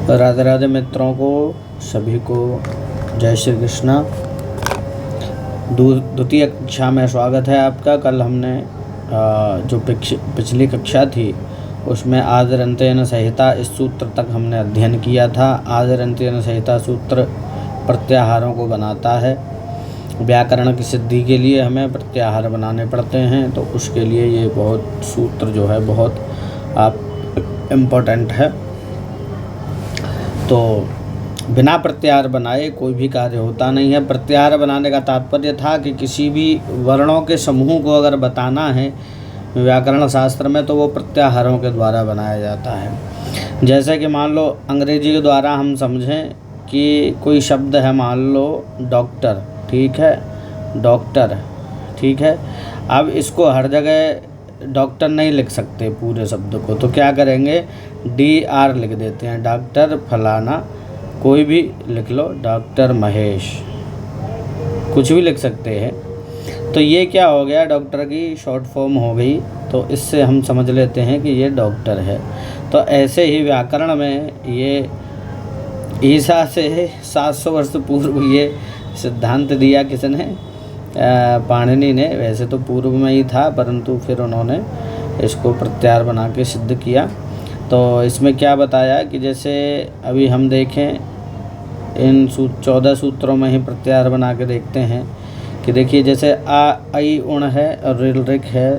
राधे राधे मित्रों को सभी को जय श्री कृष्णा। द्वितीय कक्षा में स्वागत है आपका। कल हमने जो पिछली कक्षा थी उसमें आदरन्त्येन संहिता इस सूत्र तक हमने अध्ययन किया था। आदरन्त्येन संहिता सूत्र प्रत्याहारों को बनाता है। व्याकरण की सिद्धि के लिए हमें प्रत्याहार बनाने पड़ते हैं, तो उसके लिए ये बहुत सूत्र जो है बहुत इम्पोर्टेंट है। तो बिना प्रत्याहार बनाए कोई भी कार्य होता नहीं है। प्रत्याहार बनाने का तात्पर्य था कि किसी भी वर्णों के समूह को अगर बताना है व्याकरण शास्त्र में तो वो प्रत्याहारों के द्वारा बनाया जाता है। जैसे कि मान लो अंग्रेजी के द्वारा हम समझें कि कोई शब्द है, मान लो डॉक्टर, ठीक है, डॉक्टर, ठीक है। अब इसको हर जगह डॉक्टर नहीं लिख सकते पूरे शब्द को, तो क्या करेंगे, DR लिख देते हैं। डॉक्टर फलाना, कोई भी लिख लो, डॉक्टर महेश, कुछ भी लिख सकते हैं। तो ये क्या हो गया, डॉक्टर की शॉर्ट फॉर्म हो गई, तो इससे हम समझ लेते हैं कि ये डॉक्टर है। तो ऐसे ही व्याकरण में ये ईसा से 700 वर्ष पूर्व ये सिद्धांत दिया किसने, पाणिनि ने। वैसे तो पूर्व में ही था, परंतु फिर उन्होंने इसको प्रत्याहार बना के सिद्ध किया। तो इसमें क्या बताया कि जैसे अभी हम देखें इन 14 सूत्रों में ही प्रत्याहार बना के देखते हैं कि देखिए जैसे आ, आई, उण है और रिल रिक है।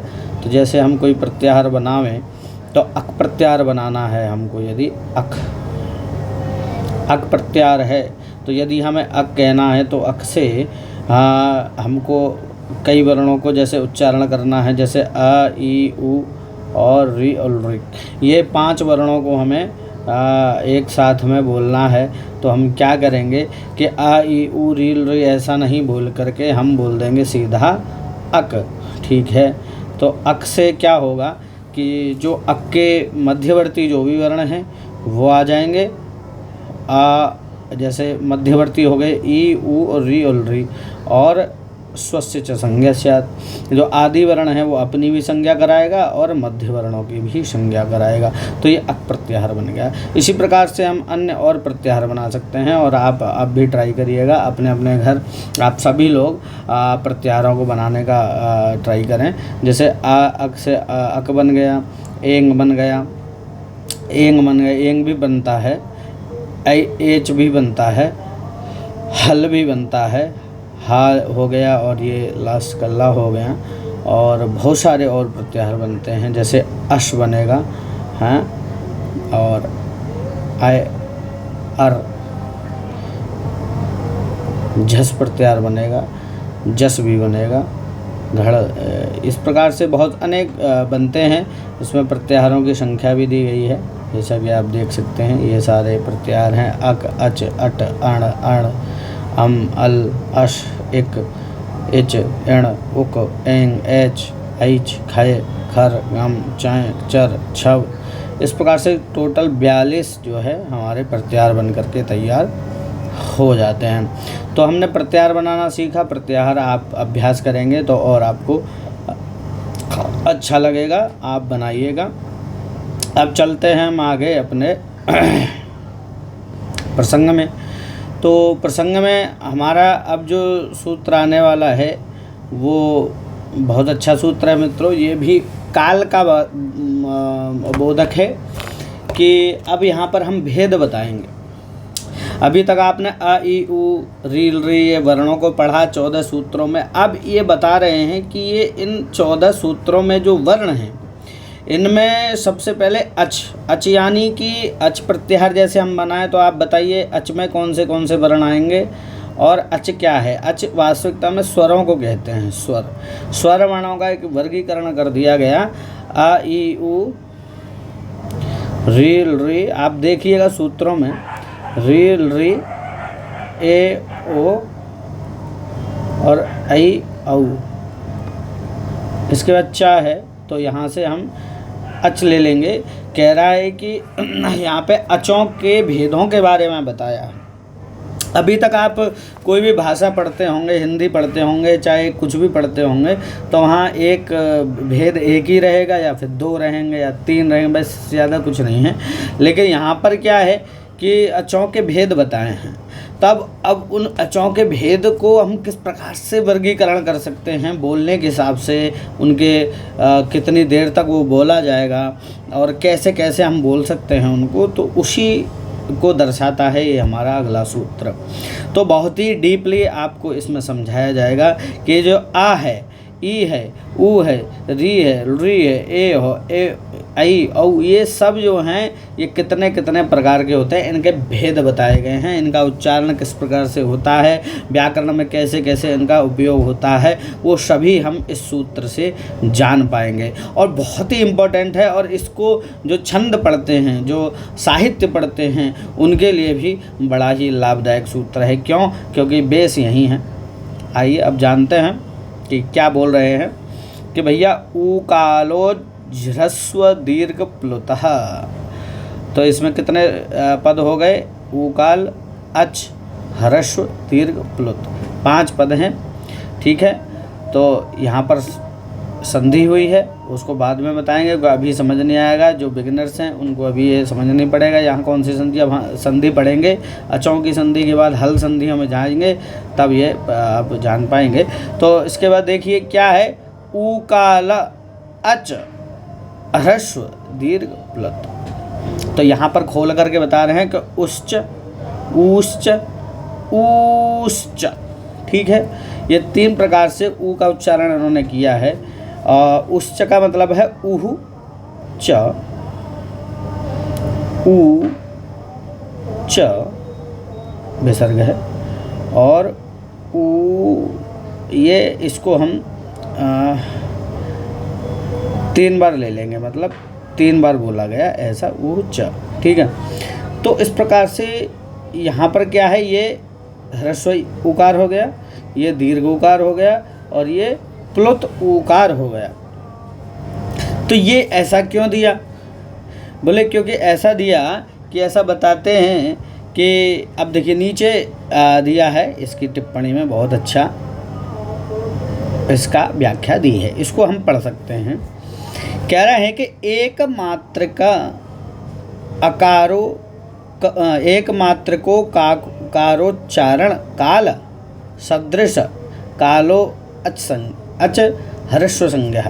तो जैसे हम कोई प्रत्याहार बनावें तो अक प्रत्याहार बनाना है हमको। यदि अक प्रत्याहार है तो यदि हमें अक कहना है तो अक से हमको कई वर्णों को जैसे उच्चारण करना है, जैसे अ, ई, उ और री और रिक। ये 5 वर्णों को हमें एक साथ में बोलना है। तो हम क्या करेंगे कि आ, ई, उ, री, री ऐसा नहीं बोल करके हम बोल देंगे सीधा अक, ठीक है। तो अक से क्या होगा कि जो अक के मध्यवर्ती जो भी वर्ण हैं वो आ जाएंगे। जैसे मध्यवर्ती हो गए ई, उ और री और री, और स्वस्य च संज्ञा स्यात्। जो आदि वर्ण है वो अपनी भी संज्ञा कराएगा और मध्य वर्णों की भी संज्ञा कराएगा। तो ये अक प्रत्याहार बन गया। इसी प्रकार से हम अन्य और प्रत्याहार बना सकते हैं, और आप भी ट्राई करिएगा अपने अपने घर। आप सभी लोग प्रत्याहारों को बनाने का ट्राई करें। जैसे अक से अक बन गया, एंग बन गया, एंग बन गया, एंग भी बनता है, एच भी बनता है, हल भी बनता है, हा हो गया, और ये लास्ट कल्ला हो गया। और बहुत सारे और प्रत्याहार बनते हैं, जैसे अश बनेगा, हाँ, और आय, अर, झस प्रत्याहार बनेगा, जस भी बनेगा, घड़। इस प्रकार से बहुत अनेक बनते हैं। इसमें प्रत्याहारों की संख्या भी दी गई है, जैसा कि आप देख सकते हैं। ये सारे प्रत्याहार हैं, अक, अच, अट, अण, अण, अम, अल, अश, इक, इच, इण, उक, एंग, एच, ऐच, खय, खर, गम, चय, चर, छव। इस प्रकार से टोटल 42 जो है हमारे प्रत्याहार बन करके तैयार हो जाते हैं। तो हमने प्रत्याहार बनाना सीखा। प्रत्याहार आप अभ्यास करेंगे तो और आपको अच्छा लगेगा, आप बनाइएगा। अब चलते हैं हम आगे अपने प्रसंग में। तो प्रसंग में हमारा अब जो सूत्र आने वाला है वो बहुत अच्छा सूत्र है मित्रों। ये भी काल का बोधक है कि अब यहाँ पर हम भेद बताएंगे। अभी तक आपने अ, ई, उ, री, री ये वर्णों को पढ़ा 14 सूत्रों में। अब ये बता रहे हैं कि ये इन 14 सूत्रों में जो वर्ण हैं इनमें सबसे पहले अच यानी कि अच प्रत्याहार जैसे हम बनाएं, तो आप बताइए अच में कौन से वर्ण आएंगे। और अच क्या है, अच वास्तविकता में स्वरों को कहते हैं। स्वर वर्णों का एक वर्गीकरण कर दिया गया। अ, ई, उ, री, री, आप देखिएगा सूत्रों में री, री, ए, ओ और ऐ, औ। इसके बाद चा है, तो यहाँ से हम अच ले लेंगे। कह रहा है कि यहाँ पे अचों के भेदों के बारे में बताया। अभी तक आप कोई भी भाषा पढ़ते होंगे, हिंदी पढ़ते होंगे, चाहे कुछ भी पढ़ते होंगे, तो वहाँ एक भेद एक ही रहेगा या फिर 2 रहेंगे या 3 रहेंगे, बस ज़्यादा कुछ नहीं है। लेकिन यहाँ पर क्या है कि अचों के भेद बताए हैं। तब अब उन अचों के भेद को हम किस प्रकार से वर्गीकरण कर सकते हैं बोलने के हिसाब से, उनके कितनी देर तक वो बोला जाएगा और कैसे कैसे हम बोल सकते हैं उनको, तो उसी को दर्शाता है ये हमारा अगला सूत्र। तो बहुत ही डीपली आपको इसमें समझाया जाएगा कि जो आ है, ई है, ऊ है, री है, री है, ए हो, ए, आई, औ, ये सब जो हैं ये कितने कितने प्रकार के होते हैं, इनके भेद बताए गए हैं, इनका उच्चारण किस प्रकार से होता है, व्याकरण में कैसे कैसे इनका उपयोग होता है, वो सभी हम इस सूत्र से जान पाएंगे। और बहुत ही इम्पोर्टेंट है, और इसको जो छंद पढ़ते हैं, जो साहित्य पढ़ते हैं, उनके लिए भी बड़ा ही लाभदायक सूत्र है। क्यों? क्योंकि बेस यही है। आइए अब जानते हैं कि क्या बोल रहे हैं कि भैया ऊकालो ह्रस्व दीर्घ प्लुतः। तो इसमें कितने पद हो गए? ऊकाल, अच, ह्रस्व, दीर्घ, प्लुत, 5 पद हैं। ठीक है, तो यहाँ पर संधि हुई है, उसको बाद में बताएंगे, अभी समझ नहीं आएगा। जो बिगिनर्स हैं उनको अभी ये समझ नहीं पड़ेगा यहाँ कौन सी संधि। अब संधि पढ़ेंगे, अचों की संधि के बाद हल संधि हमें जाएंगे, तब ये आप जान पाएंगे। तो इसके बाद देखिए क्या है, ऊकाल, अच, ह्रस्व, दीर्घ, प्लुत। तो यहाँ पर खोल करके बता रहे हैं कि उश्च, ऊश्च, ऊश्च। ठीक है, ये 3 प्रकार से ऊ का उच्चारण उन्होंने किया है। उश्च का मतलब है ऊहु, च, ऊ, च विसर्ग है, और ऊ, ये इसको हम 3 बार ले लेंगे, मतलब 3 बार बोला गया ऐसा, ऊ, च। ठीक है, तो इस प्रकार से यहाँ पर क्या है, ये ह्रस्व उकार हो गया, ये दीर्घ उकार हो गया, और ये प्लुत उकार हो गया। तो ये ऐसा क्यों दिया? बोले क्योंकि ऐसा दिया कि ऐसा बताते हैं कि अब देखिए नीचे दिया है इसकी टिप्पणी में, बहुत अच्छा इसका व्याख्या दी है, इसको हम पढ़ सकते हैं। कह रहे हैं कि एक मात्र का अकारो, एक मात्र को कारोच्चारण काल सदृश कालो अच ह्रस्व संज्ञा।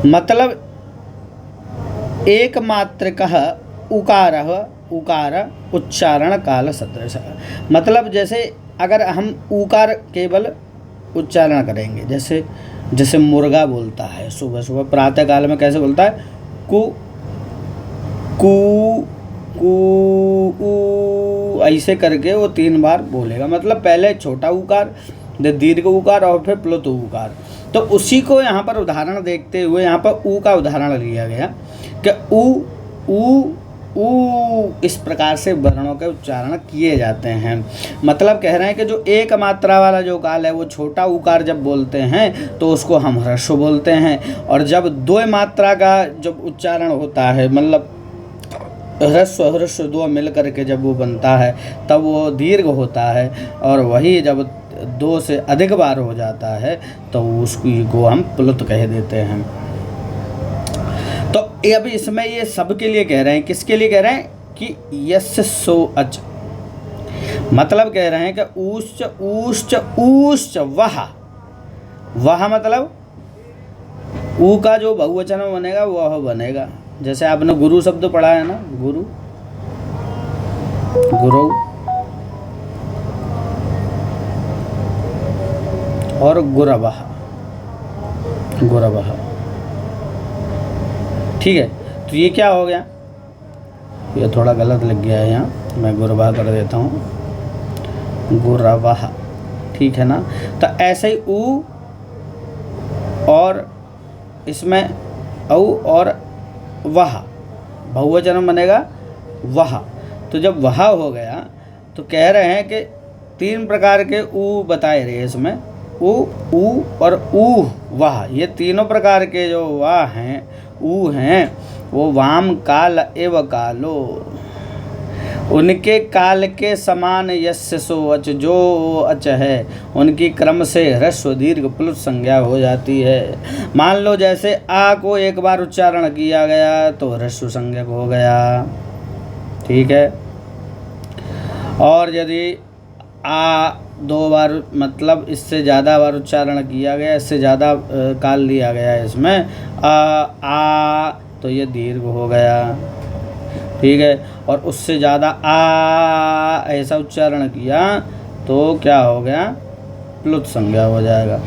मतलब एक मात्र कह उकार उकार उच्चारण काल सदृश। मतलब जैसे अगर हम उकार केवल उच्चारण करेंगे, जैसे जैसे मुर्गा बोलता है सुबह सुबह प्रातः काल में, कैसे बोलता है, कु कु कु, ऐसे करके वो 3 बार बोलेगा। मतलब पहले छोटा उकार, दीर्घ उकार, और फिर प्लुत उकार। तो उसी को यहाँ पर उदाहरण देखते हुए यहाँ पर ऊ का उदाहरण लिया गया कि ऊ ऊ ऊ, इस प्रकार से वर्णों के उच्चारण किए जाते हैं। मतलब कह रहे हैं कि जो एक मात्रा वाला जो काल है, वो छोटा उकार जब बोलते हैं तो उसको हम ह्रस्व बोलते हैं, और जब 2 मात्रा का जब उच्चारण होता है, मतलब ह्रस्व ह्रस्व 2 मिल करके जब वो बनता है, तब वो दीर्घ होता है, और वही जब 2 से अधिक बार हो जाता है तो उसको हम प्लुत कह देते हैं। तो अब इसमें ये सबके लिए कह रहे हैं, किसके लिए कह रहे हैं कि यस्य सो अच। मतलब कह रहे हैं कि ऊश्च ऊश्च ऊश्च वह मतलब ऊ का जो बहुवचन बनेगा वह बनेगा। जैसे आपने गुरु शब्द पढ़ा है ना, गुरु, गुरु और गुरवः, गुरवः। ठीक है, तो ये क्या हो गया, ये थोड़ा गलत लग गया है यहाँ, मैं गुरवः कर देता हूँ, गुरवः। ठीक है ना। तो ऐसे ही ऊ और इसमें औ और वह बहुवचन बनेगा वह। तो जब वह हो गया तो कह रहे हैं कि 3 प्रकार के ऊ बताए रहे इसमें, ऊ और ऊ वाह, ये तीनों प्रकार के जो वाह हैं, ऊ हैं, वो वाम काल एव कालो, उनके काल के समान यस्य सो अच, जो अच है उनकी क्रम से ह्रस्व दीर्घ प्लुत संज्ञा हो जाती है। मान लो जैसे आ को एक बार उच्चारण किया गया तो ह्रस्व संज्ञक हो गया। ठीक है, और यदि आ 2 बार मतलब इससे ज़्यादा बार उच्चारण किया गया, इससे ज़्यादा काल लिया गया है इसमें आ तो ये दीर्घ हो गया, ठीक है। और उससे ज़्यादा आ ऐसा उच्चारण किया तो क्या हो गया, प्लुत संज्ञा हो जाएगा।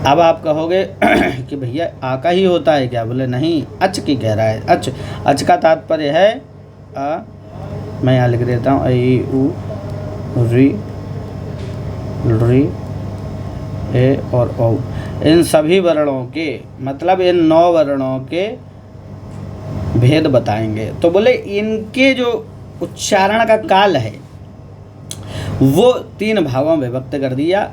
अब आप कहोगे कि भैया आ का ही होता है क्या? बोले नहीं, अच की कह रहा है। अच का तात्पर्य है मैं यहाँ लिख देता हूँ ई उ री री ए और औ, इन सभी वर्णों के मतलब इन 9 वर्णों के भेद बताएंगे। तो बोले इनके जो उच्चारण का काल है वो 3 भागों में विभक्त कर दिया।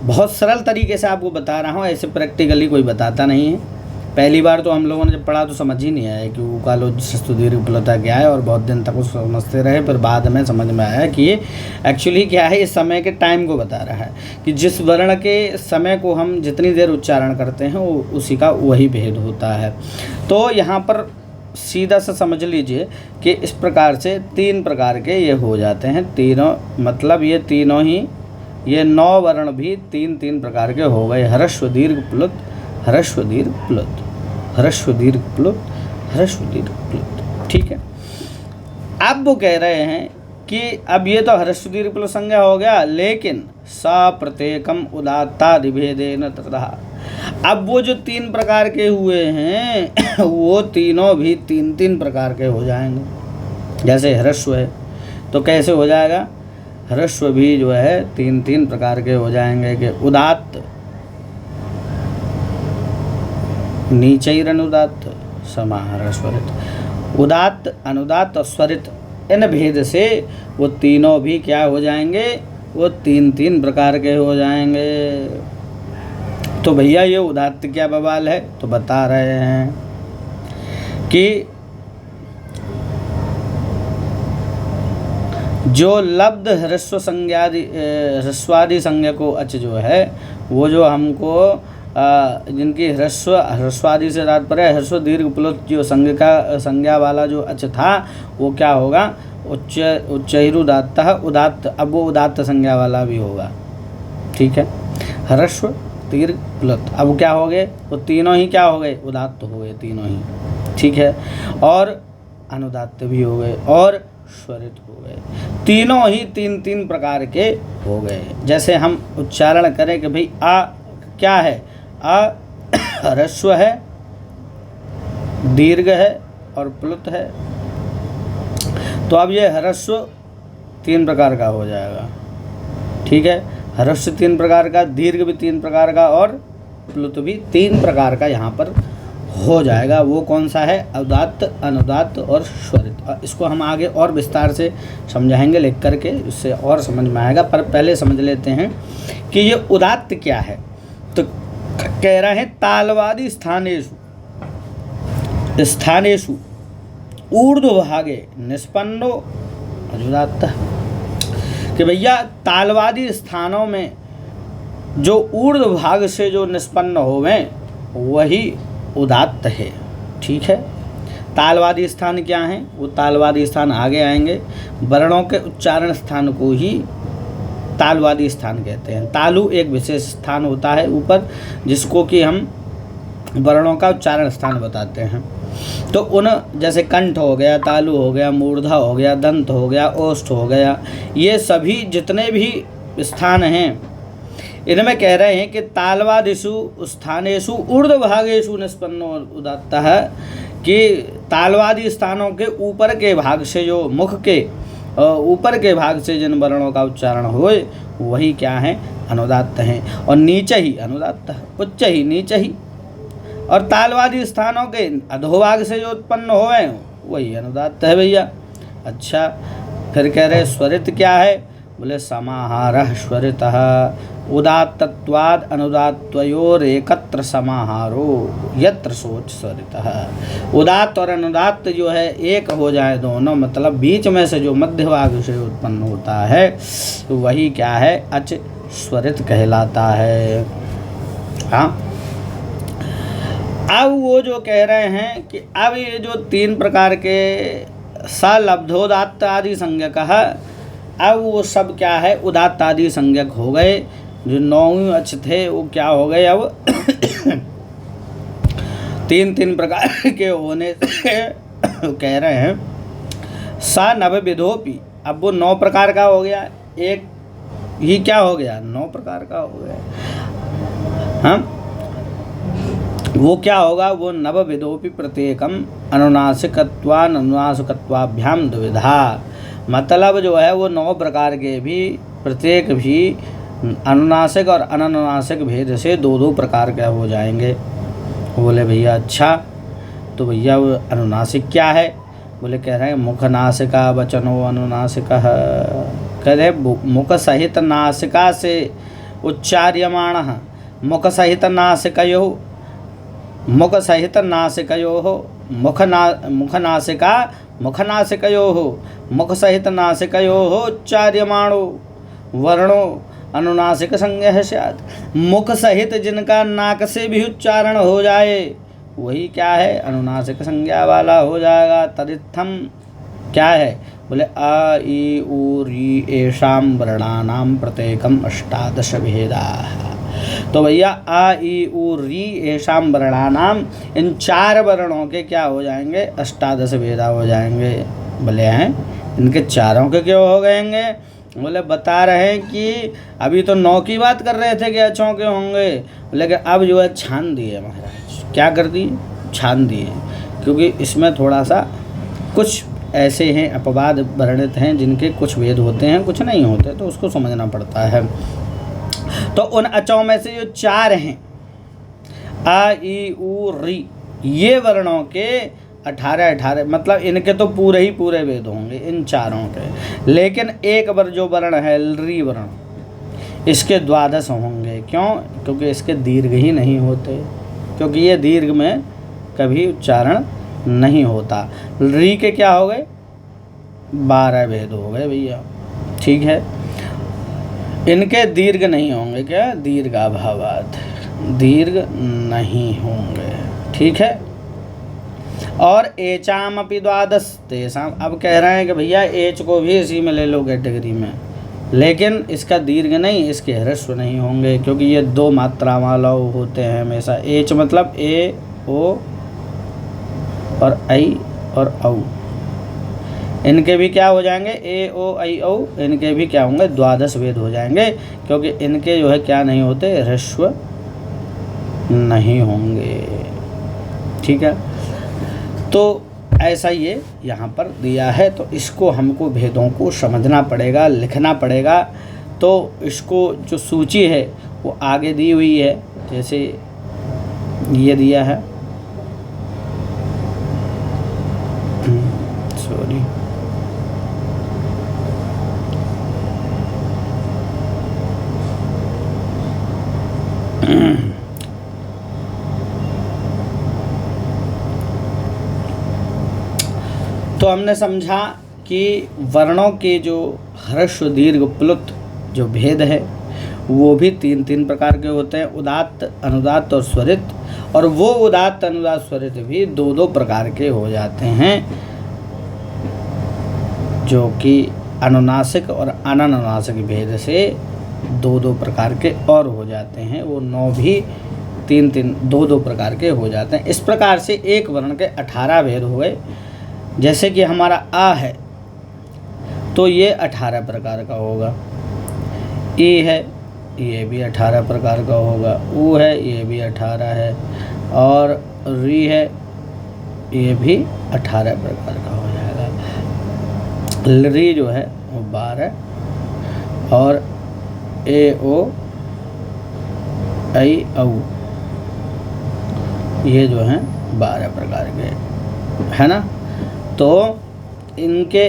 बहुत सरल तरीके से आपको बता रहा हूँ, ऐसे प्रैक्टिकली कोई बताता नहीं है। पहली बार तो हम लोगों ने जब पढ़ा तो समझ ही नहीं आया कि उकालो षष्ठु दीर्घ प्लुता क्या है, और बहुत दिन तक उसको समझते रहे। फिर बाद में समझ में आया कि ये एक्चुअली क्या है, इस समय के टाइम को बता रहा है कि जिस वर्ण के समय को हम जितनी देर उच्चारण करते हैं वो उसी का वही भेद होता है। तो यहाँ पर सीधा सा समझ लीजिए कि इस प्रकार से 3 प्रकार के ये हो जाते हैं तीनों, मतलब ये तीनों ही, ये 9 वर्ण भी 3 प्रकार के हो गए। ह्रस्व दीर्घ प्लुत, ह्रस्व दीर्घ प्लुत, ह्रस्व दीर्घ प्लुत, ह्रस्व दीर्घ प्लुत, ठीक है। अब वो कह रहे हैं कि अब ये तो ह्रस्व दीर्घ प्लुत संज्ञा हो गया, लेकिन सा प्रत्येकम उदात्तादि भेदेन तथा। अब वो जो 3 प्रकार के हुए हैं वो तीनों भी 3 प्रकार के हो जाएंगे। जैसे ह्रस्व है तो कैसे हो जाएगा, ह्रस्व भी जो है 3 प्रकार के हो जाएंगे कि उदात्त, नीचैरनुदात्त, समाहार स्वरित। उदात्त, अनुदात्त और स्वरित, इन भेद से वो तीनों भी क्या हो जाएंगे, वो 3 प्रकार के हो जाएंगे। तो भैया ये उदात्त क्या बवाल है, तो बता रहे हैं कि जो लब्ध ह्रस्व संज्ञादि ह्रस्वादि संज्ञा को अच जो है वो जो हमको जिनकी ह्रस्वादि से तात्पर्य है ह्रस्व दीर्घ प्लुत जो संज्ञा वाला जो अच था वो क्या होगा, उच्चैरुदात्त उदात्त। अब वो उदात्त संज्ञा वाला भी होगा, ठीक है। ह्रस्व दीर्घ प्लुत अब क्या हो गए, वो तीनों ही क्या हो गए, उदात्त हो गए तीनों ही, ठीक है। और अनुदात्त भी हो गए और स्वरित हो गए, तीनों ही 3 प्रकार के हो गए। जैसे हम उच्चारण करें कि भाई आ क्या है, आ ह्रस्व है, दीर्घ है और प्लुत है। तो अब ये ह्रस्व 3 प्रकार का हो जाएगा, ठीक है। ह्रस्व 3 प्रकार का, दीर्घ भी 3 प्रकार का और प्लुत भी 3 प्रकार का यहाँ पर हो जाएगा। वो कौन सा है, उदात्त, अनुदात्त और स्वरित। इसको हम आगे और विस्तार से समझाएंगे लिख करके, इससे और समझ में आएगा। पर पहले समझ लेते हैं कि ये उदात्त क्या है। तो कह रहे हैं तालवादी स्थानेषु ऊर्ध्वभागे निष्पन्नो अनुदात्त, कि भैया तालवादी स्थानों में जो ऊर्ध्व भाग से जो निष्पन्न होवे वही उदात्त है, ठीक है। तालवादी स्थान क्या हैं, वो तालवादी स्थान आगे आएंगे। वर्णों के उच्चारण स्थान को ही तालवादी स्थान कहते हैं। तालु एक विशेष स्थान होता है ऊपर, जिसको कि हम वर्णों का उच्चारण स्थान बताते हैं। तो उन जैसे कंठ हो गया, तालु हो गया, मूर्धा हो गया, दंत हो गया, ओष्ठ हो गया, ये सभी जितने भी स्थान हैं इनमें कह रहे हैं कि तालवादिषु स्थानेषु ऊर्ध्वभागेषु निष्पन्नो उदात्त है, कि तालवादी स्थानों के ऊपर के भाग से जो मुख के ऊपर के भाग से जिन वर्णों का उच्चारण होए वही क्या है, अनुदात्त हैं। और नीचे ही अनुदात्त है, उच्च ही नीचे ही। और तालवादी स्थानों के अधोभाग से जो उत्पन्न होए वही अनुदात्त है भैया। अच्छा, फिर कह रहे स्वरित क्या है, बोले समाहारः स्वरितः उदात्तत्वाद अनुदात्तयोरेकत्र समाहारो यत्र सोच स्वरितः। उदात्त और अनुदात्त जो है एक हो जाए दोनों, मतलब बीच में से जो मध्य भाग से उत्पन्न होता है वही क्या है, अच स्वरित कहलाता है। हाँ, अब वो जो कह रहे हैं कि अब ये जो 3 प्रकार के स लब्धोदात्त आदि संज्ञक। अब वो सब क्या है, उदात्त आदि संज्ञक हो गए। जो 9 अक्ष थे वो क्या हो गए अब 3 प्रकार के होने से कह रहे हैं सा नवविधोपि। अब वो 9 प्रकार का हो गया, एक ही क्या हो गया 9 प्रकार का हो गया। हाँ, वो क्या होगा, वो नवविधोपि प्रत्येकम अनुनासिकत्वाभ्याम दुविधा। मतलब जो है वो 9 प्रकार के भी प्रत्येक भी अनुनासिक और अननुनासिक भेद से 2-2 प्रकार के हो जाएंगे। बोले भैया अच्छा, तो भैया वो अनुनासिक क्या है? बोले कह रहे हैं मुखनासिका वचनो अनुनासिका। कह रहे मुख सहित नासिका से उच्चार्यमाण, मुख सहित नासिकयोः मुखनासिकयोः मुख सहित नासिकयोः उच्चार्यमाणो वर्णो अनुनासिक संज्ञः स्यात्। मुख सहित जिनका नाक से भी उच्चारण हो जाए वही क्या है, अनुनासिक संज्ञा वाला हो जाएगा। तदित्थम क्या है, बोले अ इ उ री एषां वर्णानां प्रत्येकम 18 भेदाः। तो भैया अ इ उ री एषां वर्णानाम, इन 4 वर्णों के क्या हो जाएंगे, 18 भेदा हो जाएंगे। बोले हैं इनके चारों के क्यों हो गएंगे? बोले बता रहे हैं कि अभी तो 9 की बात कर रहे थे कि अच्छों के होंगे, लेकिन अब जो है छान दिए महाराज। क्या कर दिए? छान दिए, क्योंकि इसमें थोड़ा सा कुछ ऐसे हैं अपवाद वर्णित हैं जिनके कुछ भेद होते हैं कुछ नहीं होते, तो उसको समझना पड़ता है। तो उन अचों में से जो 4 हैं अ इ उ री, ये वर्णों के 18 मतलब इनके तो पूरे ही पूरे वेद होंगे इन चारों के। लेकिन एक जो वर्ण है री वर्ण, इसके 12 होंगे। क्यों? क्योंकि इसके दीर्घ ही नहीं होते, क्योंकि ये दीर्घ में कभी उच्चारण नहीं होता। री के क्या हो गए 12 भेद हो गए भैया, ठीक है। इनके दीर्घ नहीं होंगे, क्या दीर्घाभावात, दीर्घ नहीं होंगे, ठीक है। और एचाम अपि 12 तेषाम, अब कह रहे हैं कि भैया एच को भी इसी में ले लो कैटेगरी में, लेकिन इसका दीर्घ नहीं, इसके ह्रस्व नहीं होंगे, क्योंकि ये 2 मात्रा वाला होते हैं हमेशा। एच मतलब ए ओ और आई और औ, इनके भी क्या हो जाएंगे ए ओ आई औ, इनके भी क्या होंगे 12 भेद हो जाएंगे, क्योंकि इनके जो है क्या नहीं होते, ह्रस्व नहीं होंगे, ठीक है। तो ऐसा ये यहाँ पर दिया है, तो इसको हमको भेदों को समझना पड़ेगा, लिखना पड़ेगा। तो इसको जो सूची है वो आगे दी हुई है, जैसे ये दिया है, सॉरी तो हमने समझा कि वर्णों के जो ह्रस्व दीर्घ प्लुत जो भेद है वो भी 3 प्रकार के होते हैं, उदात्त अनुदात्त और स्वरित। और वो उदात्त अनुदात्त स्वरित भी 2 प्रकार के हो जाते हैं, जो कि अनुनासिक और अननुनासिक भेद से 2 प्रकार के और हो जाते हैं। वो 9 भी 2 प्रकार के हो जाते हैं। इस प्रकार से एक वर्ण के 18 भेद हो गए। जैसे कि हमारा आ है तो ये 18 प्रकार का होगा, ई है ये भी 18 प्रकार का होगा, ऊ है ये भी 18 है, और री है ये भी 18 प्रकार का हो जाएगा। री जो है वो 12, और ए ओ आई औ ये जो हैं 12 प्रकार के, है ना। तो इनके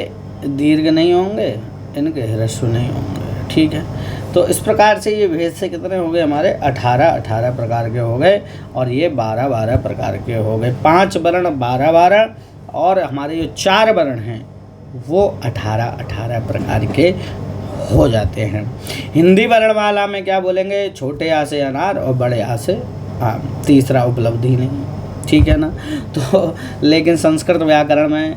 दीर्घ नहीं होंगे, इनके ह्रस्व नहीं होंगे, ठीक है। तो इस प्रकार से ये भेद से कितने हो गए हमारे 18 प्रकार के हो गए, और ये 12 प्रकार के हो गए। 5 वर्ण 12, और हमारे जो 4 वर्ण हैं वो 18 प्रकार के हो जाते हैं। हिंदी वर्णमाला में क्या बोलेंगे, छोटे आ से अनार और बड़े आ से आम, तीसरा उपलब्धि नहीं, ठीक है ना। तो लेकिन संस्कृत व्याकरण में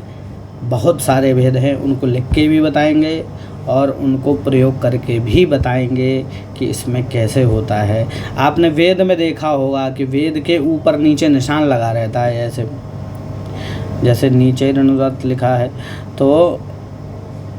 बहुत सारे भेद हैं, उनको लिख के भी बताएंगे और उनको प्रयोग करके भी बताएंगे कि इसमें कैसे होता है। आपने वेद में देखा होगा कि वेद के ऊपर नीचे निशान लगा रहता है, ऐसे जैसे नीचे अनुदात लिखा है तो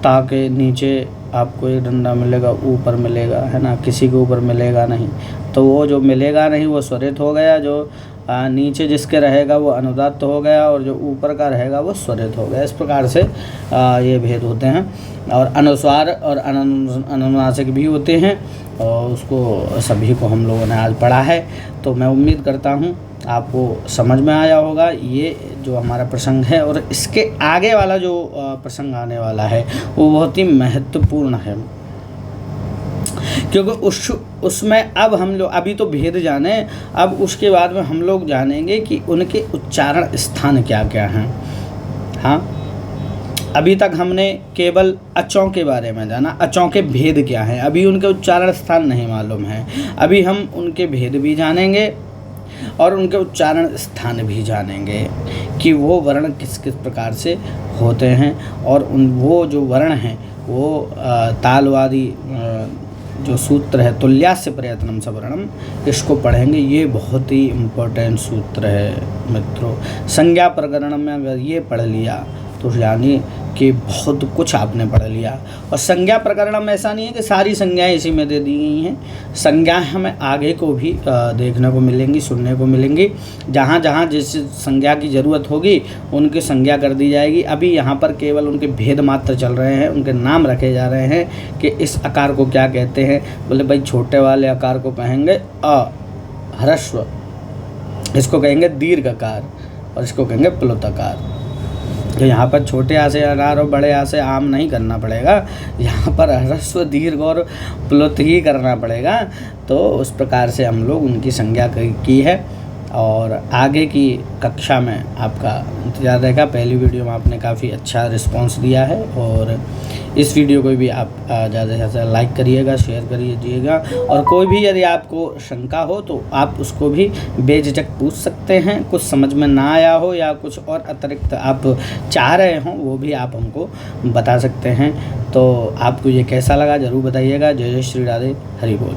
ताकि नीचे आपको एक डंडा मिलेगा, ऊपर मिलेगा, है ना, किसी के ऊपर मिलेगा नहीं। तो वो जो मिलेगा नहीं वो स्वरित हो गया, जो नीचे जिसके रहेगा वो अनुदात्त हो गया और जो ऊपर का रहेगा वो स्वरित हो गया। इस प्रकार से ये भेद होते हैं। और अनुस्वार और अनुनासिक भी होते हैं और उसको सभी को हम लोगों ने आज पढ़ा है। तो मैं उम्मीद करता हूँ आपको समझ में आया होगा ये जो हमारा प्रसंग है। और इसके आगे वाला जो प्रसंग आने वाला है वो बहुत ही महत्वपूर्ण है, क्योंकि उसमें अब हम लोग अभी तो भेद जाने, अब उसके बाद में हम लोग जानेंगे कि उनके उच्चारण स्थान क्या क्या हैं। हाँ, अभी तक हमने केवल अचों के बारे में जाना, अचों के भेद क्या हैं, अभी उनके उच्चारण स्थान नहीं मालूम है। अभी हम उनके भेद भी जानेंगे और उनके उच्चारण स्थान भी जानेंगे कि वो वर्ण किस किस प्रकार से होते हैं। और वो जो वर्ण हैं वो तालवादी जो सूत्र है तुल्यास्य प्रयत्नम सवर्णम, इसको पढ़ेंगे। ये बहुत ही इम्पोर्टेंट सूत्र है मित्रों। संज्ञा प्रकरण में अगर ये पढ़ लिया तो यानी कि बहुत कुछ आपने पढ़ लिया। और संज्ञा प्रकरण में ऐसा नहीं है कि सारी संज्ञाएं इसी में दे दी गई हैं, संज्ञाएं हमें आगे को भी देखने को मिलेंगी, सुनने को मिलेंगी। जहाँ जहाँ जिस संज्ञा की ज़रूरत होगी उनकी संज्ञा कर दी जाएगी। अभी यहाँ पर केवल उनके भेद मात्र चल रहे हैं, उनके नाम रखे जा रहे हैं कि इस आकार को क्या कहते हैं। बोले भाई छोटे वाले आकार को कहेंगे ह्रस्व, इसको कहेंगे दीर्घ आकार और इसको कहेंगे प्लुत आकार। तो यहाँ पर छोटे आ से अनार और बड़े आ से आम नहीं करना पड़ेगा, यहाँ पर ह्रस्व दीर्घ और प्लुत ही करना पड़ेगा। तो उस प्रकार से हम लोग उनकी संज्ञा की है। और आगे की कक्षा में आपका इंतज़ार रहेगा। पहली वीडियो में आपने काफ़ी अच्छा रिस्पांस दिया है और इस वीडियो को भी आप ज़्यादा से ज़्यादा लाइक करिएगा, शेयर करिएगा। और कोई भी यदि आपको शंका हो तो आप उसको भी बेझिझक पूछ सकते हैं। कुछ समझ में ना आया हो या कुछ और अतिरिक्त आप चाह रहे हों वो भी आप हमको बता सकते हैं। तो आपको ये कैसा लगा ज़रूर बताइएगा। जय जय श्री राधे, हरि बोल।